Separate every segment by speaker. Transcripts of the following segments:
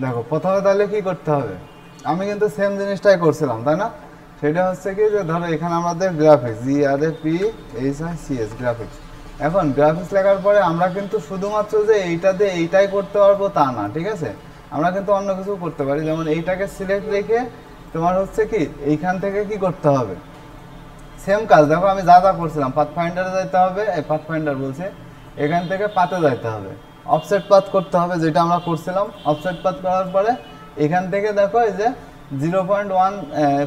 Speaker 1: দেখো প্রথমে তাহলে কি করতে হবে, আমি কিন্তু সেম জিনিসটাই করছিলাম তাই না। সেটা হচ্ছে কি যে ধরো এখানে আমাদের গ্রাফিক্স GRAPHICS গ্রাফিক্স। এখন গ্রাফিক্স লেখার পরে আমরা কিন্তু শুধুমাত্র যে এইটা দিয়ে এইটাই করতে পারবো তা না, ঠিক আছে। আমরা কিন্তু অন্য কিছু করতে পারি, যেমন এইটাকে সিলেক্ট রেখে তোমার হচ্ছে কি এইখান থেকে কি করতে হবে, সেম কাজ দেখো আমি যা যা করছিলাম, পাথ ফাইন্ডারে যাইতে হবে, এই পাথ ফাইন্ডার বলছে, এখান থেকে পাতে যাইতে হবে, অফসেট পাথ করতে হবে যেটা আমরা করছিলাম। অফসেট পাথ করার পরে এখান থেকে দেখো এই যে 0.1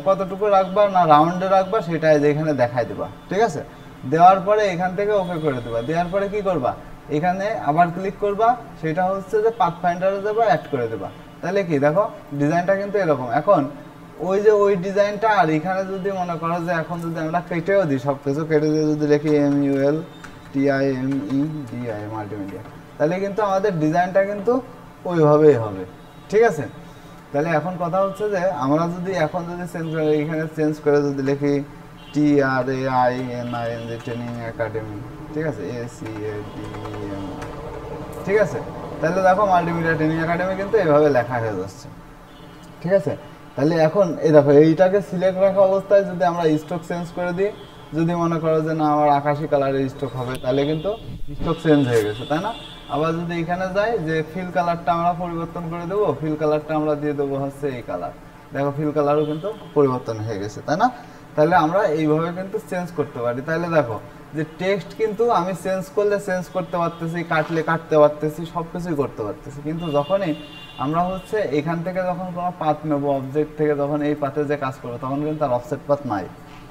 Speaker 1: কতটুকু রাখবা না রাউন্ডে রাখবা সেটা এই যে এখানে দেখাই দেবা, ঠিক আছে। দেওয়ার পরে এখান থেকে ওকে করে দেবা, দেওয়ার পরে কি করবা, এখানে আবার ক্লিক করবা, সেটা হচ্ছে যে পাথ ফাইন্ডারে যাবা, অ্যাড করে দেবা। তাহলে কি দেখো ডিজাইনটা কিন্তু এরকম। এখন ওই যে ওই ডিজাইনটা আর এখানে যদি মনে করো যে এখন যদি আমরা কেটেও দিই, সব কিছু কেটে দিয়ে যদি লিখি MULTIMEDI মাল্টিমিডিয়া, তাহলে কিন্তু আমাদের ডিজাইনটা কিন্তু ওইভাবেই হবে, ঠিক আছে। তাহলে এখন কথা হচ্ছে যে আমরা যদি এখন যদি চেঞ্জ করে এখানে চেঞ্জ করে যদি লিখি TRAINING ট্রেনিং একাডেমি, ঠিক আছে, ACADEMI, ঠিক আছে। তাহলে দেখো মাল্টিমিডিয়া ট্রেনিং একাডেমি কিন্তু এইভাবে লেখা হয়ে যাচ্ছে, ঠিক আছে। তাহলে এখন এই দেখো এইটাকে সিলেক্ট রাখা অবস্থায় যদি আমরা স্টক চেঞ্জ করে দিই, যদি মনে করো যে না আমার আকাশি কালারের স্টক হবে, তাহলে কিন্তু স্টক চেঞ্জ হয়ে গেছে তাই না। আবার যদি এখানে যাই যে ফিল কালারটা আমরা পরিবর্তন করে দেবো, ফিল কালারটা আমরা দিয়ে দেবো হচ্ছে এই কালার, দেখো ফিল কালারও কিন্তু পরিবর্তন হয়ে গেছে তাই না। তাহলে আমরা এইভাবে কিন্তু চেঞ্জ করতে পারি। তাহলে দেখো যে টেক্সট কিন্তু আমি চেঞ্জ করলে চেঞ্জ করতে পারতেছি, কাটলে কাটতে পারতেছি, সব কিছুই করতে পারতেছি। কিন্তু যখনই আমরা হচ্ছে এখান থেকে যখন কোনো পাথ নেবো, অবজেক্ট থেকে যখন এই পাথে যে কাজ করবো, তখন কিন্তু তার অফসেট পাথ নাই,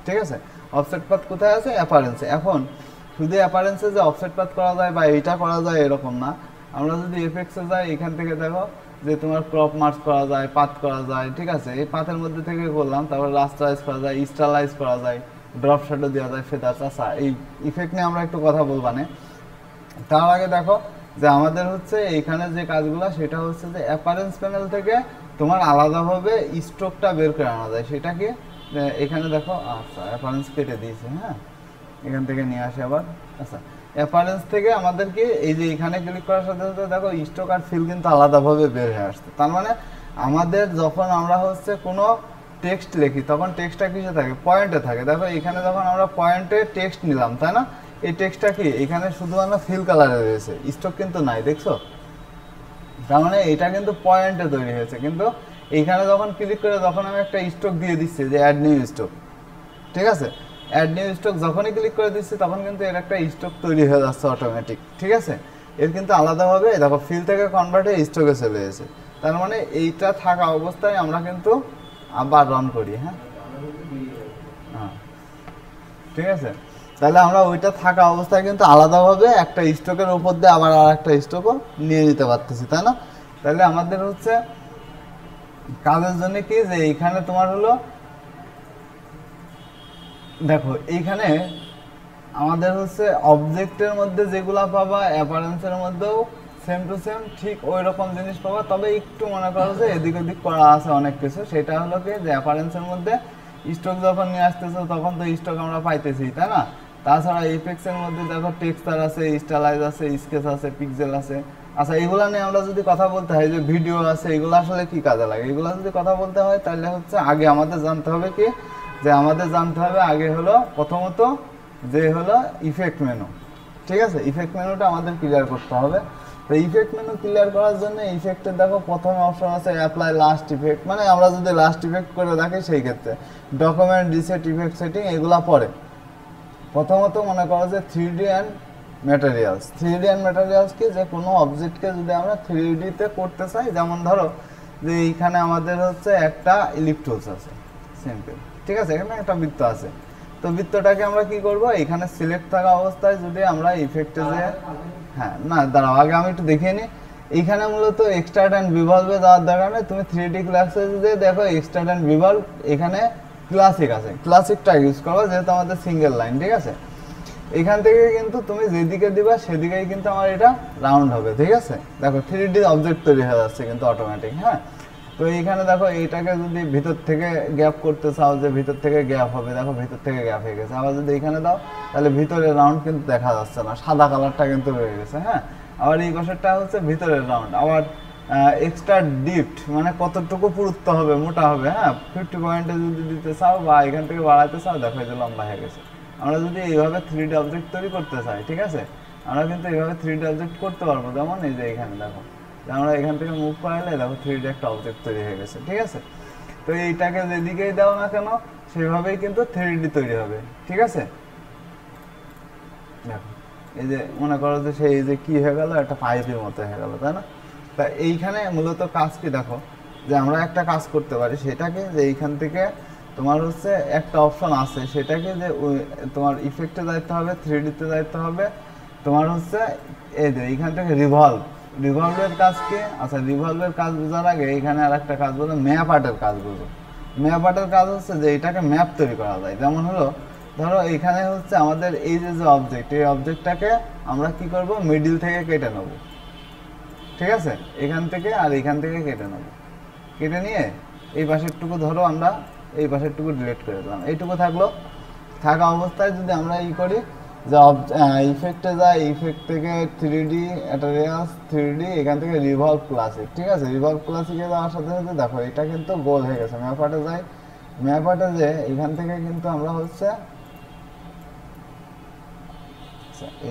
Speaker 1: ঠিক আছে। অফসেট পাথ কোথায় আছে, অ্যাপারেন্সে। এখন শুধু অ্যাপারেন্সে যে অফসেট পাথ করা যায় বা এইটা করা যায় এরকম না, আমরা যদি এফেক্টসে যাই এখান থেকে দেখো যে তোমার ক্রপ মার্ক করা যায়, পাথ করা যায়, ঠিক আছে। এই পাথের মধ্যে থেকে করলাম, তারপর রাস্টারাইজ করা যায়, স্টাইলাইজ করা যায়, ড্রপ শ্যাডো দেওয়া যায়, ফেদার। আচ্ছা এই ইফেক্ট নিয়ে আমরা একটু কথা বলবানে, তার আগে দেখো যে আমাদের হচ্ছে এইখানে যে কাজগুলো সেটা হচ্ছে যে অ্যাপারেন্স প্যানেল থেকে তোমার আলাদাভাবে স্ট্রোকটা বের করে আনা যায়। সেটা কি এখানে দেখো, আচ্ছা অ্যাপারেন্স কেটে দিয়েছে, হ্যাঁ এখান থেকে নিয়ে আসে আবার। আচ্ছা অ্যাপারেন্স থেকে আমাদেরকে এই যে এখানে ক্লিক করার সাথে সাথে দেখো স্ট্রোক আর ফিল কিন্তু আলাদাভাবে বের হয়ে আসছে। তার মানে আমাদের যখন আমরা হচ্ছে কোনো টেক্সট লিখি তখন টেক্সটটা কিসে থাকে, পয়েন্টে থাকে। দেখো এখানে যখন আমরা পয়েন্টে টেক্সট নিলাম তাই না, এই টেক্সটটা কি এখানে শুধুমাত্র ফিল কালারে রয়েছে, স্ট্রোক কিন্তু নাই, দেখছো। তার মানে এটা কিন্তু পয়েন্টে তৈরি হয়েছে। কিন্তু এইখানে যখন ক্লিক করে যখন আমি একটা স্ট্রোক দিয়ে দিচ্ছি যে অ্যাড নিউ স্ট্রোক, ঠিক আছে, অ্যাড নিউ স্ট্রোক যখনই ক্লিক করে দিচ্ছি তখন কিন্তু এর একটা স্ট্রোক তৈরি হয়ে যাচ্ছে অটোমেটিক, ঠিক আছে। এর কিন্তু আলাদাভাবে দেখো ফিল থেকে কনভার্ট হয়ে স্ট্রোকে চলে এসেছে। তার মানে এইটা থাকা অবস্থায় আমরা কিন্তু আবার রান করি, হ্যাঁ হ্যাঁ ঠিক আছে। তাহলে আমরা ওইটা থাকা অবস্থায় কিন্তু আলাদাভাবে একটা স্ট্রোকের উপর দিয়ে আবার আর একটা স্ট্রোকও নিয়ে নিতে পারতেছি তাই না। তাহলে আমাদের হচ্ছে কাজের জন্য কি যে এইখানে তোমার হলো দেখো এইখানে আমাদের হচ্ছে অবজেক্টের মধ্যে যেগুলা পাবা অ্যাপারেন্সের মধ্যেও সেম টু সেম ঠিক ওই রকম জিনিস পাবা। তবে একটু মনে করো যে এদিক ওদিক করা আছে অনেক কিছু। সেটা হলো কি যে অ্যাপারেন্সের মধ্যে স্টক যখন নিয়ে আসতেছো তখন তো স্টক আমরা পাইতেছি তাই না। তাছাড়া এফেক্টসের মধ্যে দেখো টেক্সচার আছে, স্টাইলাইজ আছে, স্কেচ আছে, পিক্সেল আছে। আচ্ছা এগুলা নিয়ে আমরা যদি কথা বলতে হয় যে ভিডিও আছে, এগুলো আসলে কি কাজে লাগে, এগুলো যদি কথা বলতে হয় তাহলে হচ্ছে আগে আমাদের জানতে হবে কি যে আমাদের জানতে হবে আগে হলো প্রথমত যে হলো ইফেক্ট মেনু, ঠিক আছে। ইফেক্ট মেনুটা আমাদের ক্লিয়ার করতে হবে। তো ইফেক্ট মেনু ক্লিয়ার করার জন্য ইফেক্টের দেখো প্রথমে অপশন আছে অ্যাপ্লাই লাস্ট ইফেক্ট, মানে আমরা যদি লাস্ট ইফেক্ট করে রাখি সেই ক্ষেত্রে ডকুমেন্ট রিসেট ইফেক্ট সেটিং এগুলা পরে। প্রথমত মনে করো যে 3D and materials. 3D and materials কি যে কোনো অবজেক্টকে যদি আমরা 3D তে করতে চাই, যেমন ধরো যে এইখানে আমাদের হচ্ছে একটা ইলিপ্টোস আছে সিম্পল, ঠিক আছে, এখানে একটা বৃত্ত আছে। তো বৃত্তটাকে আমরা কি করব, এখানে সিলেক্ট থাকা অবস্থায় যদি আমরা ইফেক্টে যে হ্যাঁ না দাঁড়াও আগে আমি একটু দেখিয়ে নিই। এইখানে মূলত এক্সট্রাক্ট অ্যান্ড রিভলভ যাওয়ার দরকার নেই, তুমি 3D ক্লাসে যে দেখো এক্সট্রাক্ট অ্যান্ড রিভলভ এখানে ক্লাসিক আছে, ক্লাসিকটা ইউজ করো যেহেতু আমাদের সিঙ্গেল লাইন, ঠিক আছে। এখান থেকে কিন্তু তুমি যেদিকে দিবা সেদিকেই কিন্তু আমার এটা রাউন্ড হবে, ঠিক আছে। দেখো 3D অবজেক্ট তৈরি হয়ে যাচ্ছে কিন্তু অটোমেটিক, হ্যাঁ। তো এইখানে দেখো এইটাকে যদি ভিতর থেকে গ্যাপ করতে চাও যে ভিতর থেকে গ্যাপ হবে, দেখো ভিতর থেকে গ্যাপ হয়ে গেছে। আবার যদি এখানে দাও তাহলে ভিতরের রাউন্ড কিন্তু দেখা যাচ্ছে না, সাদা কালারটা কিন্তু রয়ে গেছে, হ্যাঁ। আবার এই পাশেরটা হচ্ছে ভিতরের রাউন্ড। আবার এক্সট্রা ডিপথ মানে কতটুকু পুরুত্ব হবে, মোটা হবে, হ্যাঁ 50 পয়েন্টে যদি দিতে চাও বা এখান থেকে বাড়াতে চাও, দেখো এই যে লম্বা হয়ে গেছে। আমরা যদি এইভাবে 3D অবজেক্ট তৈরি করতে চাই, ঠিক আছে, আমরা কিন্তু এইভাবে 3D অবজেক্ট করতে পারবো। যেমন এই যে এখানে দেখো, আমরা এখান থেকে মুভ করাইলে দেখো 3D একটা অবজেক্ট তৈরি হয়ে গেছে, ঠিক আছে। তো এইটাকে যেদিকেই দাও না কেন সেভাবেই কিন্তু 3D তৈরি হবে, ঠিক আছে। দেখো এই যে মনে করো যে সেই যে কি হয়ে গেল, একটা পাইপের মতো হয়ে গেল, তাই না। তা এইখানে মূলত কাজ কি দেখো, যে আমরা একটা কাজ করতে পারি সেটাকে, যে এইখান থেকে তোমার হচ্ছে একটা অপশন আছে, সেটাকে যে তোমার ইফেক্টে যাইতে হবে, 3D তে যাইতে হবে, তোমার হচ্ছে এই যে এইখান থেকে রিভলভের কাজ কি, আচ্ছা রিভলভের কাজ বোঝার আগে এইখানে আর একটা কাজ বলো, ম্যাপ আর্টের কাজ বুঝো। ম্যাপ আর্টের কাজ হচ্ছে যে এটাকে ম্যাপ তৈরি করা যায়। যেমন হলো ধরো এইখানে হচ্ছে আমাদের এই যে অবজেক্ট, এই অবজেক্টটাকে আমরা কি করব, মিডিল থেকে কেটে নেব, ঠিক আছে, এখান থেকে আর এখান থেকে কেটে নেব। কেটে নিয়ে এই পাশেরটুকু ধরো আমরা এই পাশেরটুকু ডিলিট করে দিলাম, এইটুকু থাকলো। থাকা অবস্থায় যদি আমরা ই করি যে ইফেক্টে যাই, ইফেক্ট থেকে 3D একটা রেয়াস 3D, এখান থেকে রিভলভ ক্লাসিক, ঠিক আছে, রিভলভ ক্লাসিকে যাওয়ার সাথে সাথে দেখো এটা কিন্তু গোল হয়ে গেছে। ম্যাপ আর্টে যাই, ম্যাপ আর্টে যে এখান থেকে কিন্তু আমরা হচ্ছে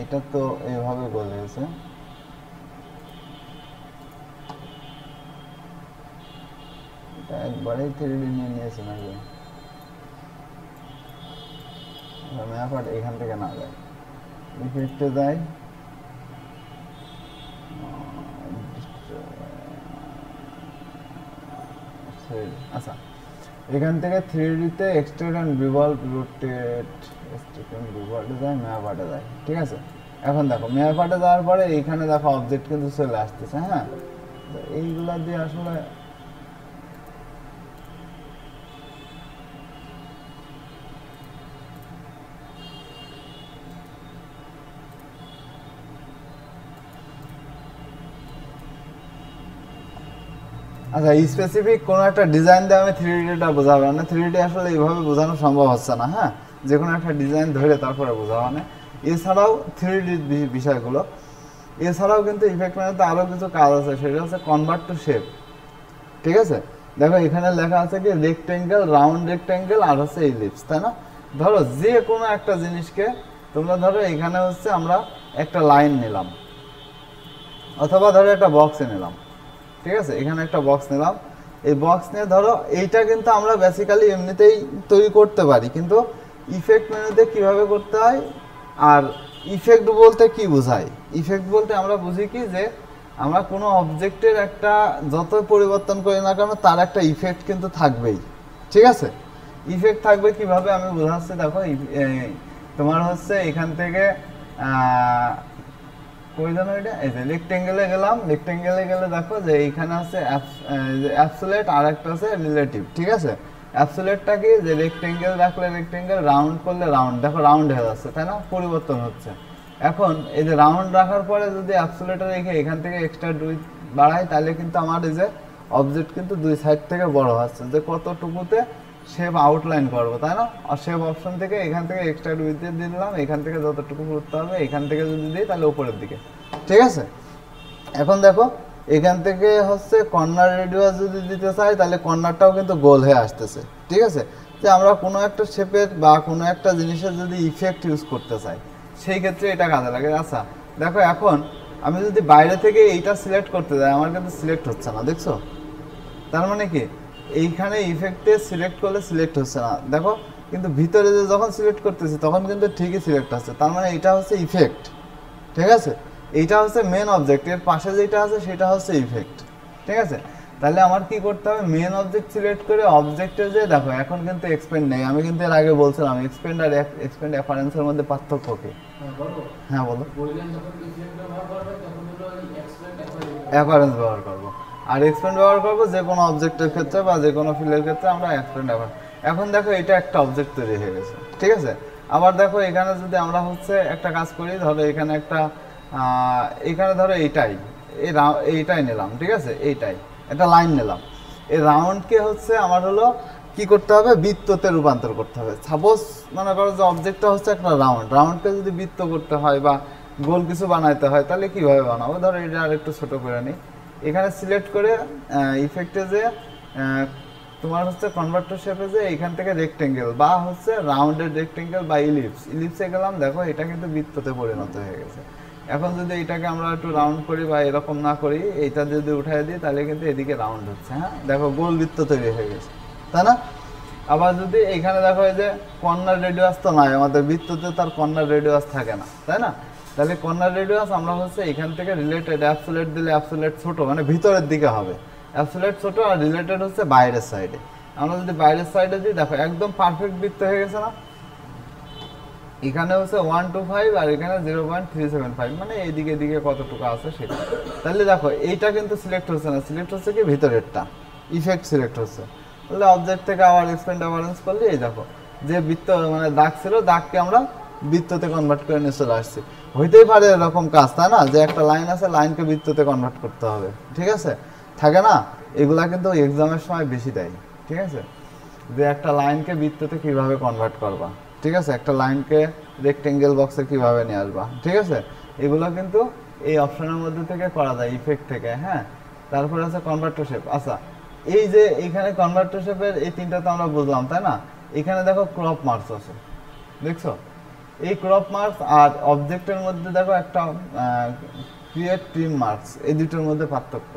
Speaker 1: এটা তো এইভাবে গোল হয়েছে, এটা একবারেই 3D নিয়ে নিয়েছে নাকি, ম্যাপ আর্ট এখান থেকে না যায়, ইফেক্টে যাই, আচ্ছা এখান থেকে 3D তে extrude and revolve, rotate, extrude and রিভলভে যায়, ম্যাপ আর্টে যায়, ঠিক আছে। এখন দেখো ম্যাপ আর্টে যাওয়ার পরে এইখানে দেখো অবজেক্ট কিন্তু চলে আসতেছে, হ্যাঁ, এইগুলা দিয়ে আসলে আচ্ছা স্পেসিফিক কোনো একটা ডিজাইন দিয়ে আমি 3Dটা বোঝাবো না, 3D আসলে এইভাবে বোঝানো সম্ভব হচ্ছে না, হ্যাঁ, যে কোনো একটা ডিজাইন ধরে তারপরে বোঝাবো না। এছাড়াও 3D বিষয়গুলো, এছাড়াও কিন্তু ইফেক্ট মেনুতে আরও কিছু কাজ আছে, সেটা হচ্ছে কনভার্ট টু শেপ, ঠিক আছে। দেখো এখানে লেখা আছে কি রেক্টেঙ্গেল, রাউন্ড রেক্টেঙ্গেল আর হচ্ছে ইলিপস, তাই না। ধরো যে কোনো একটা জিনিসকে তোমরা ধরো এখানে হচ্ছে আমরা একটা লাইন নিলাম, অথবা ধরো একটা বক্সে নিলাম, ঠিক আছে, এখানে একটা বক্স নিলাম, এই বক্স নিয়ে ধরো এইটা কিন্তু আমরা বেসিক্যালি এমনিতেই তৈরি করতে পারি, কিন্তু ইফেক্ট মেনুতে কিভাবে করতে হয়, আর ইফেক্ট বলতে কি বোঝায়, ইফেক্ট বলতে আমরা বুঝি কি যে আমরা কোনো অবজেক্টের একটা যত পরিবর্তন করি না কেন তার একটা ইফেক্ট কিন্তু থাকবেই, ঠিক আছে। ইফেক্ট থাকবে কিভাবে আমি বোঝাচ্ছি, দেখো তোমার হচ্ছে এখান থেকে কই জানো এটা, এই যে রেক্টেঙ্গেলে গেলাম, রেক্টেঙ্গেলে গেলে দেখো যে এইখানে আছে অ্যাবসোলিউট আর একটা আছে রিলেটিভ, ঠিক আছে। অ্যাবসোলিউটটা কি, যে রেক্টেঙ্গেল রাখলে রেক্টেঙ্গেল, রাউন্ড করলে রাউন্ড, দেখো রাউন্ড হয়ে যাচ্ছে, তাই না, পরিবর্তন হচ্ছে। এখন এই যে রাউন্ড রাখার পরে যদি অ্যাবসোলিউটটা রেখে এখান থেকে এক্সট্রা 2 বাড়াই, তাহলে কিন্তু আমার এই যে অবজেক্ট কিন্তু দুই সাইড থেকে বড় হচ্ছে, যে কতটুকুতে শেপ আউটলাইন করবো, তাই না। আর শেপ অপশন থেকে এখান থেকে এক্সট্রা 2 দিয়ে দিলাম, এখান থেকে যতটুকু করতে হবে এখান থেকে যদি দিই তাহলে উপরের দিকে, ঠিক আছে। এখন দেখো এখান থেকে হচ্ছে কর্নার রেডিয়াস যদি দিতে চাই তাহলে কর্নারটাও কিন্তু গোল হয়ে আসতেছে, ঠিক আছে। যে আমরা কোনো একটা শেপের বা কোনো একটা জিনিসের যদি ইফেক্ট ইউজ করতে চাই সেই ক্ষেত্রে এটা কাজে লাগে। আচ্ছা দেখো এখন আমি যদি বাইরে থেকে এইটা সিলেক্ট করতে যাই আমার কিন্তু সিলেক্ট হচ্ছে না, দেখছো, তার মানে কি এইখানে ইফেক্টে সিলেক্ট করলে সিলেক্ট হচ্ছে না, দেখো, কিন্তু ভিতরে যে যখন সিলেক্ট করতেছি তখন কিন্তু ঠিকই সিলেক্ট হচ্ছে, তার মানে এটা হচ্ছে ইফেক্ট, ঠিক আছে। এইটা হচ্ছে মেন অবজেক্ট, এর পাশে যেটা আছে সেটা হচ্ছে ইফেক্ট, ঠিক আছে। তাহলে আমার কি করতে হবে, মেন অবজেক্ট সিলেক্ট করে অবজেক্টে যে দেখো এখন কিন্তু এক্সপেন্ড নেই, আমি কিন্তু এর আগে বলছিলাম এক্সপেন্ড আর এক্সপেন্ড অ্যাপারেন্সের মধ্যে পার্থক্য কি। হ্যাঁ বলো। অ্যাপারেন্স ব্যবহার করবো, আর এক্সপেন্ড ব্যবহার করবো যে কোনো অবজেক্টের ক্ষেত্রে বা যে কোনো ফিল্ডের ক্ষেত্রে আমরা এক্সপেন্ড ব্যবহার। এখন দেখো এটা একটা অবজেক্ট তৈরি হয়ে গেছে, ঠিক আছে। আবার দেখো এখানে যদি আমরা হচ্ছে একটা কাজ করি, ধরো এখানে একটা এখানে ধরো এইটাই নিলাম, ঠিক আছে, এইটাই একটা লাইন নিলাম, এই রাউন্ডকে হচ্ছে আমার হলো কি করতে হবে, বৃত্ততে রূপান্তর করতে হবে। সাপোজ মনে করো যে অবজেক্টটা হচ্ছে একটা রাউন্ডকে যদি বৃত্ত করতে হয় বা গোল কিছু বানাইতে হয় তাহলে কিভাবে বানাবো, ধরো এটা আর একটু ছোট করে নিই, এখানে সিলেক্ট করে ইফেক্টে যে তোমার হচ্ছে কনভার্টার শেপে যে এখান থেকে রেক্টেঙ্গেল বা হচ্ছে রাউন্ডেড রেক্টেঙ্গেল বা ইলিপসে গেলাম, দেখো এটা কিন্তু বৃত্ততে পরিণত হয়ে গেছে। এখন যদি এটাকে আমরা একটু রাউন্ড করি বা এরকম না করি, এইটা যদি উঠাই দিই তাহলে কিন্তু এদিকে রাউন্ড হচ্ছে। হ্যাঁ, দেখো গোল বৃত্ত তৈরি হয়ে গেছে, তাই না? আবার যদি এখানে দেখো এই যে কর্নার রেডিয়াস তো নাই আমাদের বৃত্ততে, তার কর্নার রেডিয়াস থাকে না, তাই না? তাহলে কর্নার রেডিয়াস আমরা হচ্ছে এখান থেকে রিলেটেড অ্যাবসোলেট দিলে অ্যাবসোলেট ছোট, মানে ভিতরের দিকে হবে, অ্যাবসোলেট ছোট, আর রিলেটেড হচ্ছে বাইরের সাইডে। আমরা যদি বাইরের সাইডে দিই, দেখো একদম পারফেক্ট বৃত্ত হয়ে গেছে না? এখানে হচ্ছে 125 আর এখানে 0.375, মানে এইদিকে এদিকে কতটুকু আছে সেটা। তাহলে দেখো এইটা কিন্তু সিলেক্ট হচ্ছে না, সিলেক্ট হচ্ছে কি ভিতরেরটা, ইফেক্ট সিলেক্ট হচ্ছে। তাহলে অবজেক্ট থেকে আবার এক্সপেন্ড অ্যাভারেন্স করলে এই দেখো যে বৃত্ত মানে দাগ ছিল, দাগকে আমরা বৃত্ততে কনভার্ট করে নিয়ে চলে আসছি। হইতেই পারে এরকম কাজ, তাই না? যে একটা লাইন আছে, লাইনকে বৃত্ততে কনভার্ট করতে হবে, ঠিক আছে? থাকে না, এগুলা কিন্তু এক্সামের সময় বেশি দেয়, ঠিক আছে? যে একটা লাইনকে বৃত্ততে কিভাবে কনভার্ট করবা, ঠিক আছে? একটা লাইনকে রেক্টেঙ্গেল বক্সে কিভাবে নিয়ে আসবা, ঠিক আছে? এগুলো কিন্তু এই অপশনের মধ্যে থেকে করা যায়, ইফেক্ট থেকে। হ্যাঁ, তারপরে আছে কনভার্টার শেপ। আচ্ছা, এই যে এখানে কনভার্টার শেপের এই তিনটা তো আমরা বুঝলাম, তাই না? এখানে দেখো ক্রপ মার্কস আছে, দেখছো? এই ক্রপ মার্কস আর অবজেক্টের মধ্যে দেখো একটা ক্রিয়েট ট্রিম মার্কস, এই দুটোর মধ্যে পার্থক্য।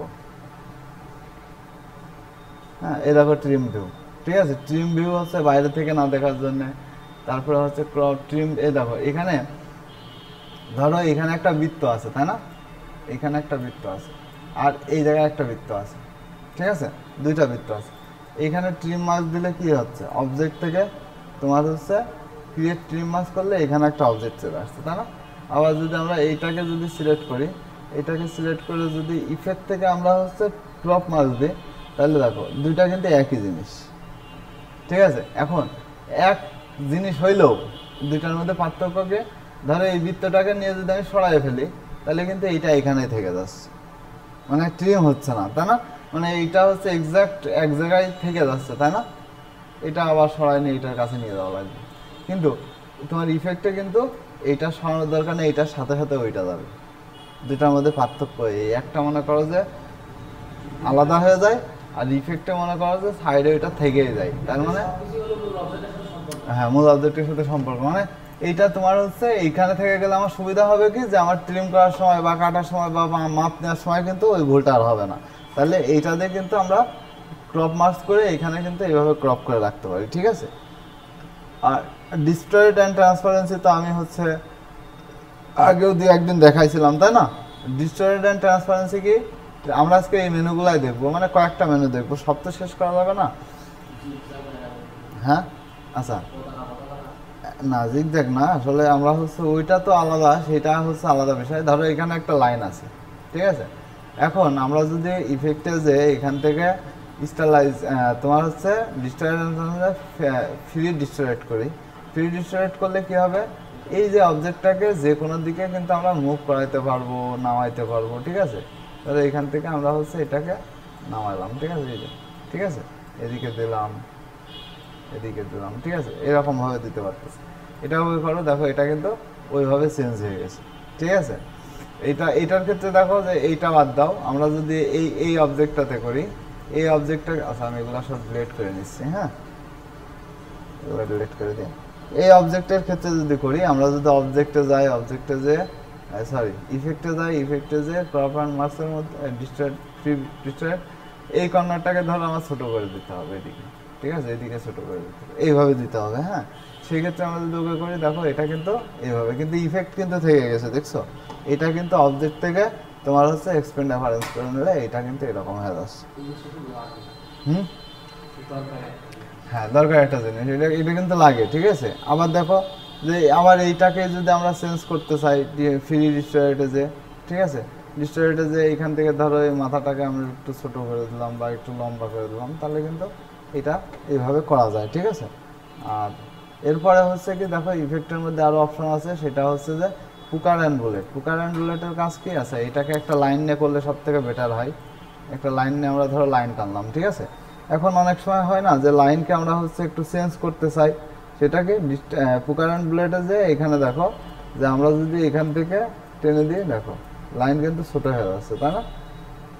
Speaker 1: হ্যাঁ, এই দেখো ট্রিম ভিউ, ঠিক আছে? ট্রিম ভিউ হচ্ছে বাইরে থেকে না দেখার জন্য। তারপরে হচ্ছে ক্রপ ট্রিম, এই দেখো এখানে ধরো এখানে একটা বৃত্ত আছে, তাই না? এখানে একটা বৃত্ত আছে আর এই জায়গায় একটা বৃত্ত আছে, ঠিক আছে? দুইটা বৃত্ত আছে। এখানে ট্রিম মার্ক দিলে কি হচ্ছে, অবজেক্ট থেকে তোমার হচ্ছে ক্রিয়েট ট্রিম মার্ক করলে এখানে একটা অবজেক্ট চলে আসছে, তাই না? আবার যদি আমরা এইটাকে যদি সিলেক্ট করি, এটাকে সিলেক্ট করে যদি ইফেক্ট থেকে আমরা হচ্ছে ক্রপ মার্ক দিই, তাহলে দেখো দুইটা কিন্তু একই জিনিস, ঠিক আছে? এখন এক জিনিস হইলেও দুইটার মধ্যে পার্থক্যকে, ধরো এই বৃত্তটাকে নিয়ে যদি আমি সরাই ফেলি, তাহলে কিন্তু এইটা এখানেই থেকে যাচ্ছে, মানে ট্রিম হচ্ছে না, তাই না? মানে এইটা হচ্ছে এক্সাক্ট এক জায়গায় থেকে যাচ্ছে, তাই না? এটা আবার সরাই নিয়ে এটার কাছে নিয়ে যাওয়া লাগবে। কিন্তু তোমার ইফেক্টে কিন্তু এইটা সরানোর দরকার নেই, এইটার সাথে সাথে ওইটা যাবে। দুটার মধ্যে পার্থক্য এই, একটা মনে করো যে আলাদা হয়ে যায়, আর ইফেক্টে মনে করো যে সাইডে ওইটা থেকেই যায়। তার মানে হ্যাঁ, মূল অবজেক্টের সাথে সম্পর্ক, মানে এইটা তোমার হচ্ছে এইখানে থেকে গেলে আমার সুবিধা হবে কি, যে আমার ট্রিম করার সময় বা কাটার সময় বা মাপ নেওয়ার সময় কিন্তু ওই ভুলটা আর হবে না। তাহলে এইটা দিয়ে কিন্তু আমরা ক্রপ মার্কস করে এখানে কিন্তু এইভাবে ক্রপ করে রাখতে পারি, ঠিক আছে? আর ডিস্ট্রয়েড অ্যান্ড ট্রান্সপারেন্সি তো আমি হচ্ছে আগেও দিয়ে একদিন দেখাইছিলাম, তাই না? ডিস্ট্রয়েড অ্যান্ড ট্রান্সপারেন্সি কি, আমরা আজকে এই মেনুগুলাই দেখবো, মানে কয়েকটা মেনু দেখবো, সব তো শেষ করা যাবে না। হ্যাঁ, আচ্ছা, না জিগজ্যাগ না, আসলে আমরা হচ্ছে ওইটা তো আলাদা, সেটা হচ্ছে আলাদা বিষয়। ধরো এখানে একটা লাইন আছে, ঠিক আছে? এখন আমরা যদি ইফেক্টে যে এখান থেকে স্টাইলাইজ তোমার হচ্ছে ফ্রি ডিস্টোরেট করি, ফ্রি ডিস্টোরেট করলে কি হবে, এই যে অবজেক্টটাকে যে কোনো দিকে কিন্তু আমরা মুভ করাইতে পারবো, নামাইতে পারবো, ঠিক আছে? তাহলে এখান থেকে আমরা হচ্ছে এটাকে নামাইলাম, ঠিক আছে? এই যে, ঠিক আছে, এদিকে দিলাম, এদিকে দিলাম, ঠিক আছে? এরকম ভাবে দিতে পারতেছে। এটা ওই করো, দেখো এটা কিন্তু ওইভাবে চেঞ্জ হয়ে গেছে, ঠিক আছে? এইটার ক্ষেত্রে দেখো যে এইটা বাদ দাও, আমরা যদি এই অবজেক্টটাতে করি, এই অবজেক্টটা, আচ্ছা আমি এগুলো সব ডিলিট করে নিচ্ছি। হ্যাঁ, এগুলো ডিলিট করে দিই। এই অবজেক্টের ক্ষেত্রে যদি করি, আমরা যদি অবজেক্টে যাই, অবজেক্টে যে সরি ইফেক্টে যাই, ইফেক্টে যে ক্রপ অ্যান্ড মার্কসের মধ্যে ডিস্ট্রয়েড, এই কর্নারটাকে ধরো আমার ছোট করে দিতে হবে এদিকে, ঠিক আছে? এদিকে ছোট করে দিতে হবে, এইভাবে দিতে হবে। হ্যাঁ, সেই ক্ষেত্রে আমরা যদি ওকে করি, দেখো এটা কিন্তু এইভাবে, কিন্তু ইফেক্ট কিন্তু থেকে গেছে, দেখছো? এটা কিন্তু অবজেক্ট থেকে তোমার হচ্ছে এক্সপেন্ড অ্যাভারেন্স করে নিলে এটা কিন্তু এরকম হয়ে যাচ্ছে। হুম, হ্যাঁ, দরকার একটা জিনিস, এটা কিন্তু লাগে, ঠিক আছে? আবার দেখো যে আবার এইটাকে যদি আমরা চেঞ্জ করতে চাই, ফ্রি ডিস্ট্রয়েটে যে, ঠিক আছে? ডিস্ট্রয়েটে যে এইখান থেকে ধরো এই মাথাটাকে আমরা একটু ছোট করে দিলাম বা একটু লম্বা করে দিলাম, তাহলে কিন্তু এটা এইভাবে করা যায়, ঠিক আছে? আর এরপরে হচ্ছে কি, দেখো ইফেক্টের মধ্যে আরো অপশন আছে, সেটা হচ্ছে যে পুকার অ্যান্ড বুলেট। পুকার অ্যান্ড বুলেটের কাজ কি আছে, এটাকে একটা লাইন নিয়ে করলে সব থেকে বেটার হয়। একটা লাইন নিয়ে আমরা ধরো লাইন টানলাম, ঠিক আছে? এখন অনেক সময় হয় না যে লাইনকে আমরা হচ্ছে একটু চেঞ্জ করতে চাই, সেটাকে পুকার অ্যান্ড বুলেটে যে এখানে দেখো যে আমরা যদি এখান থেকে টেনে দিই, দেখো লাইন কিন্তু ছোট হয়ে যাচ্ছে, তাই না?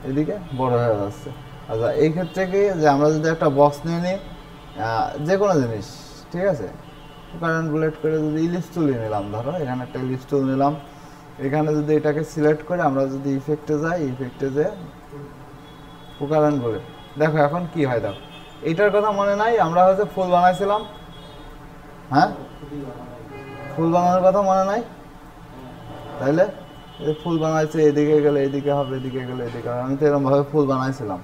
Speaker 1: এদিকে বড় হয়ে যাচ্ছে। আচ্ছা এই ক্ষেত্রে কি যে আমরা যদি একটা বক্স নিয়ে নিই, যে কোনো জিনিস, ঠিক আছে, কারেন্ট বুলেট করে যদি ইলিশ তুলি নিলাম, ধরো এখানে একটা ইলিশ টুল নিলাম, এখানে যদি এটাকে সিলেক্ট করে আমরা যদি ইফেক্টে যাই, ইফেক্টে যে কারেন্ট বুলেট, দেখো এখন কি হয়, দেখো এইটার কথা মনে নাই, আমরা হচ্ছে ফুল বানাইছিলাম, হ্যাঁ ফুল বানানোর কথা মনে নাই, তাইলে ফুল বানাইছে, এদিকে গেলে এদিকে হবে, এদিকে গেলে এদিকে হবে, আমি তো এরকম ভাবে ফুল বানাইছিলাম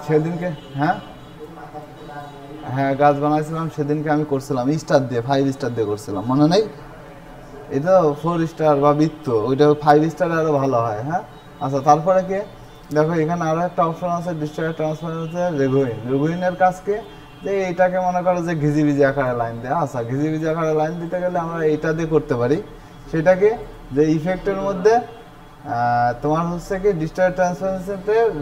Speaker 1: সেদিনকে। হ্যাঁ হ্যাঁ গাছ বানাইছিলাম সেদিনকে, আমি করছিলাম স্টার দিয়ে, 5 স্টার দিয়ে করছিলাম, মনে নেই? এটা 4 স্টার বা বৃত্ত, ওইটা 5 স্টার আরো ভালো হয়। হ্যাঁ আচ্ছা তারপরে কি দেখো এখানে আরো একটা অপশন আছে, ডিস্ট্রিবিউট ট্রান্সফারেন্স রেগুইন। রেগুইনের কাজকে যে এইটাকে মনে করো যে ঘিজিবিজি আকারে লাইন দেয়, আচ্ছা ঘিজিবিজি আকারে লাইন দিতে গেলে আমরা এইটা দিয়ে করতে পারি, সেটাকে যে ইফেক্টের মধ্যে তোমার হচ্ছে কি ডিস্ট্রিবিউট ট্রান্সফারেন্সে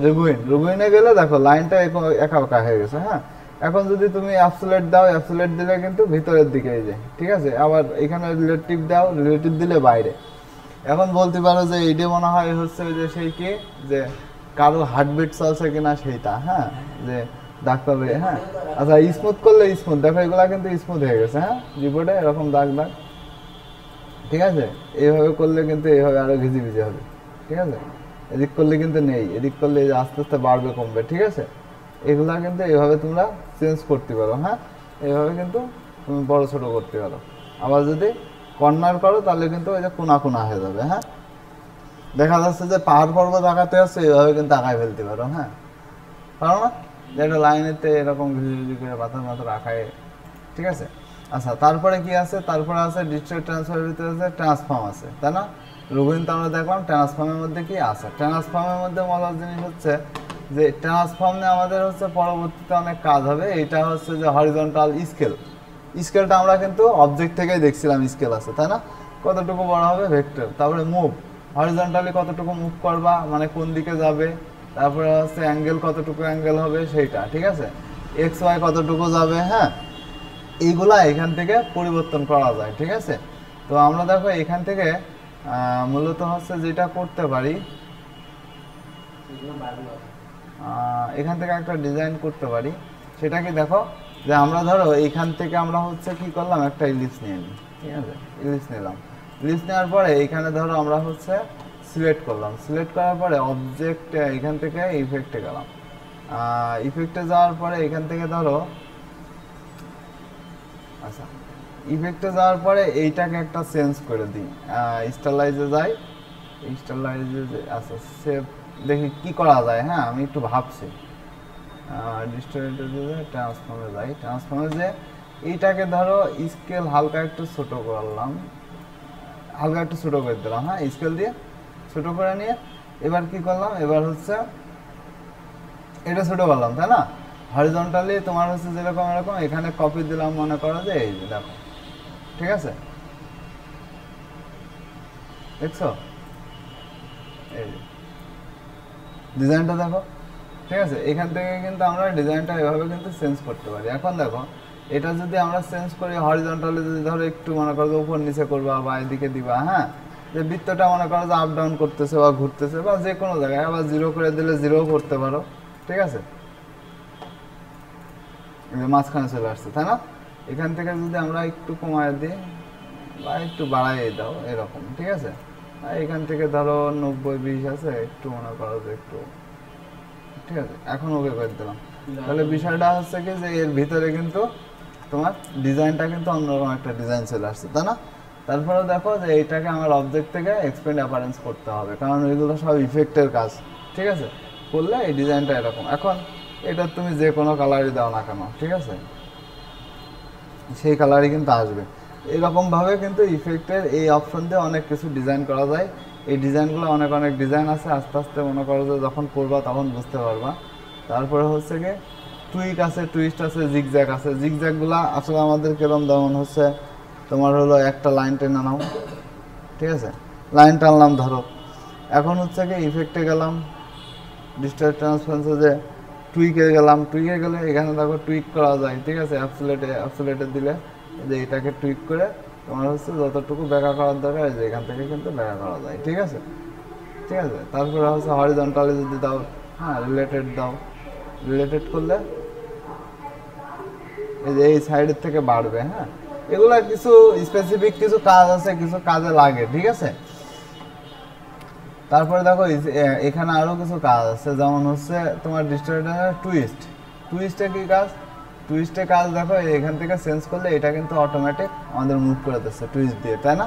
Speaker 1: রেগুইন, রেগুইনে গেলে দেখো লাইনটা একা একা হয়ে গেছে। হ্যাঁ এখন যদি তুমি অ্যাবসোলিউট দাও, অ্যাবসোলিউট দিলে কিন্তু ভিতরের দিকে এই যে, ঠিক আছে, আবার এখানে রিলেটিভ দাও, রিলেটিভ দিলে বাইরে। এখন বলতে পারো যে এইটা মনে হয় হচ্ছে যে সেই কি যে কারো হার্টবিট চলছে কিনা সেইটা, হ্যাঁ যে ডাক্তার, হ্যাঁ আচ্ছা স্মুথ করলে স্মুথ, দেখো এগুলা কিন্তু স্মুথ হয়ে গেছে, হ্যাঁ রিপোর্টে এরকম দাগ দাগ, ঠিক আছে, এইভাবে করলে কিন্তু এইভাবে আরো ঘিজি ভিজে হবে, ঠিক আছে, এদিক করলে কিন্তু নেই, এদিক করলে আস্তে আস্তে বাড়বে কমবে, ঠিক আছে, এগুলা কিন্তু এইভাবে তোমরা চেঞ্জ করতে পারো। হ্যাঁ এইভাবে কিন্তু তুমি বড় ছোট করতে পারো। আবার যদি কর্নার করো তাহলে কিন্তু ওই যে কোনা কোনা হয়ে যাবে। হ্যাঁ দেখা যাচ্ছে যে পাহাড় পর্বত আঁকাতে আছে, এইভাবে কিন্তু আঁকায় ফেলতে পারো। হ্যাঁ পারো না, যে একটা লাইনেতে এরকম ঘিজি করে পাথর মাথর আঁকায়, ঠিক আছে। আচ্ছা তারপরে কি আছে, তারপরে আছে ডিজিটাল ট্রান্সফার ভিতরে আছে ট্রান্সফর্ম আছে, তাই না? রুবিন তো আমরা দেখলাম ট্রান্সফর্মের মধ্যে কি আছে, ট্রান্সফর্মের মধ্যে মজার জিনিস হচ্ছে যে ট্রান্সফর্ম নিয়ে আমাদের হচ্ছে পরবর্তীতে অনেক কাজ হবে। এটা হচ্ছে যে হরিজন্টাল স্কেল, স্কেলটা আমরা কিন্তু অবজেক্ট থেকেই দেখছিলাম স্কেল আছে, তাই না? কতটুকু বড় হবে ভেক্টর, তারপরে মুভ, হরিজন্টালি কতটুকু মুভ করবা মানে কোন দিকে যাবে, তারপরে হচ্ছে অ্যাঙ্গেল কতটুকু অ্যাঙ্গেল হবে সেইটা, ঠিক আছে, এক্স ওয়াই কতটুকু যাবে, হ্যাঁ এইগুলা এখান থেকে পরিবর্তন করা যায়, ঠিক আছে। তো আমরা দেখো এখান থেকে মূলত হচ্ছে যেটা করতে পারি, এখান থেকে একটা ডিজাইন করতে পারি, সেটা কি দেখো যে আমরা ধরো এইখান থেকে আমরা হচ্ছে কি করলাম, একটা ইলিপস নিয়ে নিই, ঠিক আছে, ইলিপস নিলাম, ইলিপস নেওয়ার পরে এইখানে ধরো আমরা হচ্ছে সিলেক্ট করলাম, সিলেক্ট করার পরে অবজেক্ট এখান থেকে ইফেক্টে গেলাম, ইফেক্টে যাওয়ার পরে এখান থেকে ধরো, আচ্ছা ইফেক্টে যাওয়ার পরে এইটাকে একটা চেঞ্জ করে দিই, স্টাইলাইজে যাই, স্টাইলাইজে আচ্ছা সেভ, দেখি কি করা যায়। হ্যাঁ আমি একটু ভাবছি, ডিস্ট্রিবিউটরে ট্রান্সফর্মে যাই, ট্রান্সফর্মে যে এইটাকে ধরো স্কেল হালকা একটু ছোট করলাম, হালকা একটু ছোট করে দিলাম, হ্যাঁ স্কেল দিয়ে ছোট করে নিয়ে এবার কি করলাম, এবার হচ্ছে এটা ছোট করলাম, তাই না? হরিজন্টালি তোমার হচ্ছে যেরকম এরকম এখানে কপি দিলাম, মনে করো যে এই যে দেখো, ঠিক আছে, দেখছো এই ডিজাইনটা দেখো, ঠিক আছে, এখান থেকে কিন্তু আমরা ডিজাইনটা এভাবে কিন্তু চেঞ্জ করতে পারি। এখন দেখো এটা যদি আমরা চেঞ্জ করি হরিজন্টালি, যদি ধরো একটু মনে করো যে উপর নিচে করবা বা এদিকে দিবা, হ্যাঁ যে বৃত্তটা মনে করো যে আপ ডাউন করতেছে বা ঘুরতেছে বা যে কোনো জায়গায়, আবার জিরো করে দিলে জিরো করতে পারো, ঠিক আছে, মাঝখানে চলে আসছে, তাই না? এখান থেকে যদি আমরা একটু কমায় দিই বা একটু বাড়াই দাও এরকম, ঠিক আছে, এখান থেকে ধরো 90-20 আছে, একটু মনে করো যে একটু, ঠিক আছে, এখন ওকে করে দিলাম। তাহলে বিষয়টা হচ্ছে কি যে এর ভিতরে কিন্তু তোমার ডিজাইনটা কিন্তু অন্যরকম একটা ডিজাইন চলে আসছে, তাই না? তারপরে দেখো যে এইটাকে আমার অবজেক্ট থেকে এক্সপেন্ড অ্যাপারেন্স করতে হবে, কারণ এগুলো সব ইফেক্টের কাজ, ঠিক আছে, করলে এই ডিজাইনটা এরকম। এখন এটা তুমি যে কোনো কালারই দাও না কেন, ঠিক আছে, সেই কালারই কিন্তু আসবে। এরকমভাবে কিন্তু ইফেক্টের এই অপশন দিয়ে অনেক কিছু ডিজাইন করা যায়। এই ডিজাইনগুলো অনেক অনেক ডিজাইন আছে, আস্তে আস্তে মনে করো যে যখন করবা তখন বুঝতে পারবা। তারপরে হচ্ছে কি টুইক আছে, টুইস্ট আছে, জিগজ্যাগ আছে। জিগজ্যাগগুলো আসলে আমাদের কিরম, যেমন হচ্ছে তোমার হলো একটা লাইন টেনে নাও, ঠিক আছে, লাইন টানলাম ধরো, এখন হচ্ছে কি ইফেক্টে গেলাম, ডিজিটাল ট্রান্সফারেন্সে যে টুইকে গেলাম, টুইকে গেলে এখানে দেখো টুইক করা যায়, ঠিক আছে, অ্যাবসোলেটে দিলে যে এটাকে টুইক করে তোমার হচ্ছে যতটুকু ব্যাখ্যা করার দরকার যে এখান থেকে কিন্তু ব্যাখ্যা করা যায়, ঠিক আছে। ঠিক আছে। তারপরে হচ্ছে হরিজন্টালে যদি দাও, হ্যাঁ রিলেটেড দাও, রিলেটেড করলে এই যে এই সাইডের থেকে বাড়বে। হ্যাঁ, এগুলা কিছু স্পেসিফিক কিছু কাজ আছে, কিছু কাজে লাগে, ঠিক আছে। তারপরে দেখো এখানে আরো কিছু কাজ আছে, যেমন হচ্ছে তোমার ডিস্ট্রিবিউটরের টুইস্ট। টুইস্টে কি কাজ? টুইস্টে কাজ দেখো এখান থেকে চেঞ্জ করলে এটা কিন্তু অটোমেটিক আমাদের মুভ করে দিচ্ছে টুইস্ট দিয়ে, তাই না?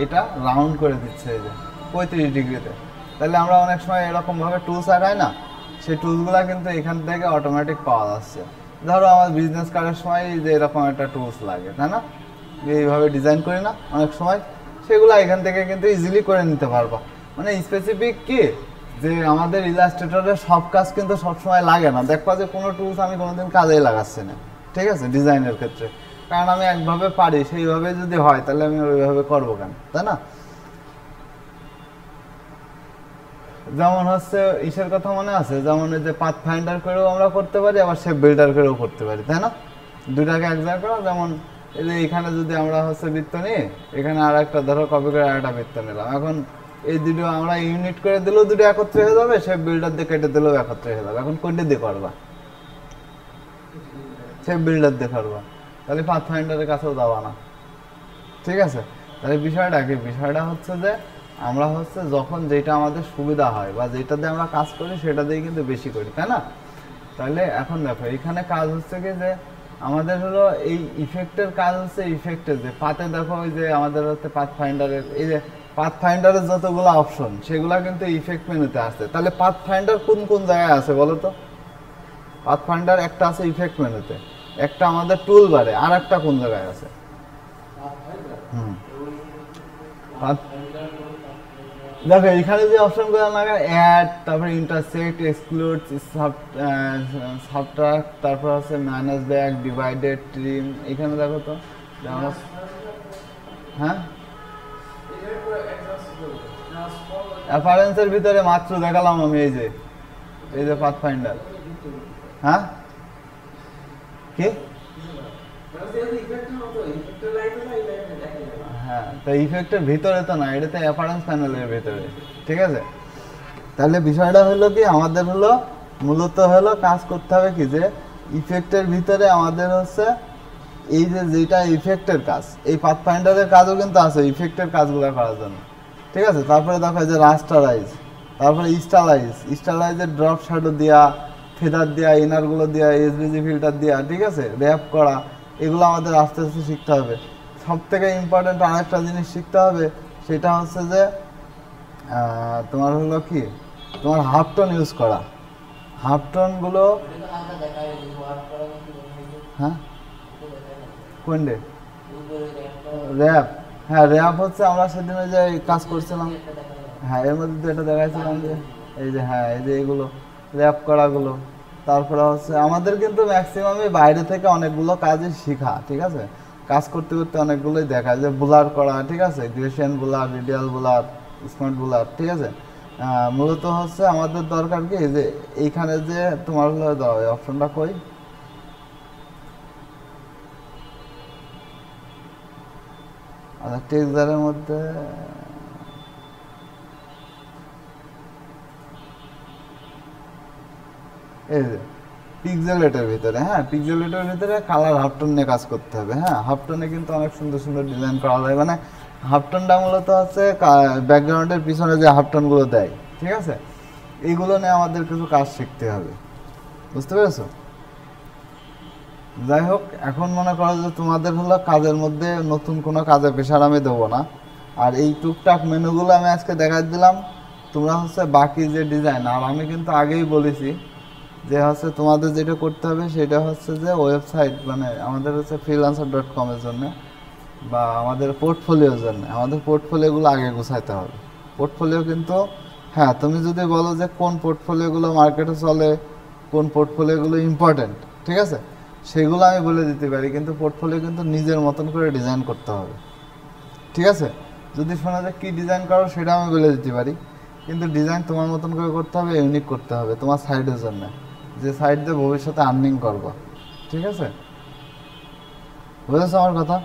Speaker 1: এটা রাউন্ড করে দিচ্ছে এই যে 35 ডিগ্রিতে। তাহলে আমরা অনেক সময় এরকম ভাবে টুলস আঁকাই না, সেই টুলসগুলো কিন্তু এখান থেকে অটোমেটিক পাওয়া যাচ্ছে। ধরো আমার বিজনেস করার সময় যে এরকম একটা টুলস লাগে, তাই না? এইভাবে ডিজাইন করি না অনেক সময়, সেগুলো এখান থেকে কিন্তু ইজিলি করে নিতে পারবা। মানে স্পেসিফিক কি যে আমাদের ইলাস্ট্রেটরের সব কাজ কিন্তু সবসময় লাগে না, দেখবা যে কোনো টুলস আমি কোনোদিন কাজেই লাগাচ্ছি না, ঠিক আছে, ডিজাইনের ক্ষেত্রে। কারণ আমি একভাবে পারি, সেইভাবে যদি হয় তাহলে আমি ওইভাবে করবো কেন, তাই না? যেমন হচ্ছে ইসের কথা মনে আছে, যেমন এই যে পাথ ফাইন্ডার করেও আমরা করতে পারি, আবার শেপ বিল্ডার করেও করতে পারি, তাই না? দুটাকে এক জায়গায় করা। যেমন এই যে এখানে যদি আমরা হচ্ছে বৃত্ত নিই, এখানে আর একটা ধরো কপি করে আর একটা বৃত্ত নিলাম, এখন এই দুটো আমরা ইউনিট করে দিলেও দুটো একত্রে হয়ে যাবে, শেপ বিল্ডার দিয়ে কেটে দিলেও একত্রে হয়ে যাবে। এখন কোনটা দিয়ে করবা? শেপ বিল্ডার দিয়ে করবা, তাহলে পাথ ফাইন্ডারের কাছেও যাওয়া না, ঠিক আছে। তাহলে বিষয়টা কি? বিষয়টা হচ্ছে যে আমরা হচ্ছে যখন যেটা আমাদের সুবিধা হয় বা যেটা দিয়ে আমরা কাজ করি সেটা দিয়ে কিন্তু বেশি করি, তাই না? তাহলে এখন দেখো এখানে কাজ হচ্ছে কি যে আমাদের হলো এই ইফেক্টের কাজ হচ্ছে ইফেক্টের যে পাতে দেখো ওই যে আমাদের হচ্ছে পাথ ফাইন্ডারের এই যে পাথ ফাইন্ডারের যতগুলো অপশন সেগুলো কিন্তু ইফেক্ট মেনুতে আছে। তাহলে পাথ ফাইন্ডার কোন কোন জায়গায় আছে বলো তো? পাথ ফাইন্ডার একটা আছে ইফেক্ট মেনুতে, একটা আমাদের টুল বারে, আর একটা কোন জায়গায় আছে? দেখো এখানে যে অপশনগুলো লাগে অ্যাড, তারপরে ইন্টারসেক্ট, এক্সক্লুড, সাবট্রাক্ট, তারপর আছে ম্যানেজ ব্যাক, ডিভাইডেড, ট্রিম। এখানে দেখো তো হ্যাঁ অ্যাপারেন্সের ভিতরে মাত্র দেখালাম আমি এই যে পাথ ফাইন্ডার। হ্যাঁ কি? হ্যাঁ, তো ইফেক্টের ভিতরে তো না, এটা তো অ্যাপারেন্স প্যানেলের ভিতরে, ঠিক আছে। তাহলে বিষয়টা হলো কি আমাদের হলো মূলত হলো কাজ করতে হবে কি যে ইফেক্টের ভিতরে আমাদের হচ্ছে এই যে যেটা ইফেক্টের কাজ, এই পাথ ফাইন্ডারের কাজও কিন্তু আছে ইফেক্টের কাজগুলো করার জন্য, ঠিক আছে। তারপরে দেখো যে রাস্টারাইজ, তারপরে স্টাইলাইজের ড্রপ শ্যাডো দেওয়া, ফেদার দেওয়া, ইনারগুলো দেওয়া, এসবিজি ফিল্টার দেওয়া, ঠিক আছে, র্যাপ করা, এগুলো আমাদের আস্তে আস্তে শিখতে হবে। সব থেকে ইম্পর্টেন্ট আরেকটা জিনিস শিখতে হবে, সেটা হচ্ছে যে তোমার হলো কি তোমার হাফ টোন ইউজ করা। হাফ টোনগুলো হ্যাঁ কোনডে র্যাপ, হ্যাঁ র্যাপ হচ্ছে আমরা সেদিন ওই যে কাজ করছিলাম, হ্যাঁ এর মধ্যে এটা দেখাইছিলাম যে এই যে হ্যাঁ এই যে এগুলো র্যাপ করাগুলো। তারপরে হচ্ছে আমাদের কিন্তু ম্যাক্সিমামই বাইরে থেকে অনেকগুলো কাজই শেখা, ঠিক আছে। কাজ করতে করতে অনেকগুলোই দেখা যায়, বুলার করা, ঠিক আছে, গ্রেশিয়ান বুলার, রেডিয়াল বুলার, স্মার্ট বুলার, ঠিক আছে। মূলত হচ্ছে আমাদের দরকার কি যে এইখানে যে তোমার হলো দাও এই অপশনটা কই, আচ্ছা টেক্সচারের মধ্যে এই যে পিক্সেলেটের ভিতরে, হ্যাঁ পিক্সেলেটের ভিতরে কালার হাফটন নিয়ে কাজ করতে হবে। হ্যাঁ হাফটনে কিন্তু অনেক সুন্দর সুন্দর ডিজাইন করা যায়, মানে হাফটনটা মূলত হচ্ছে ব্যাকগ্রাউন্ডের পিছনে যে হাফটনগুলো দেয়, ঠিক আছে, এইগুলো নিয়ে আমাদের কিছু কাজ শিখতে হবে, বুঝতে পেরেছো? যাই হোক, এখন মনে করো যে তোমাদের হলো কাজের মধ্যে নতুন কোনো কাজে প্রেশার আমি দেবো না, আর এই টুকটাক মেনুগুলো আমি আজকে দেখাই দিলাম। তোমরা হচ্ছে বাকি যে ডিজাইন, আর আমি কিন্তু আগেই বলেছি যে হচ্ছে তোমাদের যেটা করতে হবে সেটা হচ্ছে যে ওয়েবসাইট, মানে আমাদের হচ্ছে freelancer.com এর জন্য বা আমাদের পোর্টফোলিওর জন্য আমাদের পোর্টফোলিওগুলো আগে গুছাইতে হবে। পোর্টফোলিও কিন্তু হ্যাঁ তুমি যদি বলো যে কোন পোর্টফোলিওগুলো মার্কেটে চলে, কোন পোর্টফোলিওগুলো ইম্পর্টেন্ট, ঠিক আছে, সেগুলো আমি বলে দিতে পারি, কিন্তু পোর্টফোলিও কিন্তু নিজের মতন করে ডিজাইন করতে হবে, ঠিক আছে। যদি শোনা যায় কী ডিজাইন করো সেটা আমি বলে দিতে পারি, কিন্তু ডিজাইন তোমার মতন করে করতে হবে, ইউনিক করতে হবে তোমার সাইডের জন্য, যে সাইড দিয়ে ভবিষ্যতে আর্নিং করবো, ঠিক আছে, বুঝেছো আমার কথা?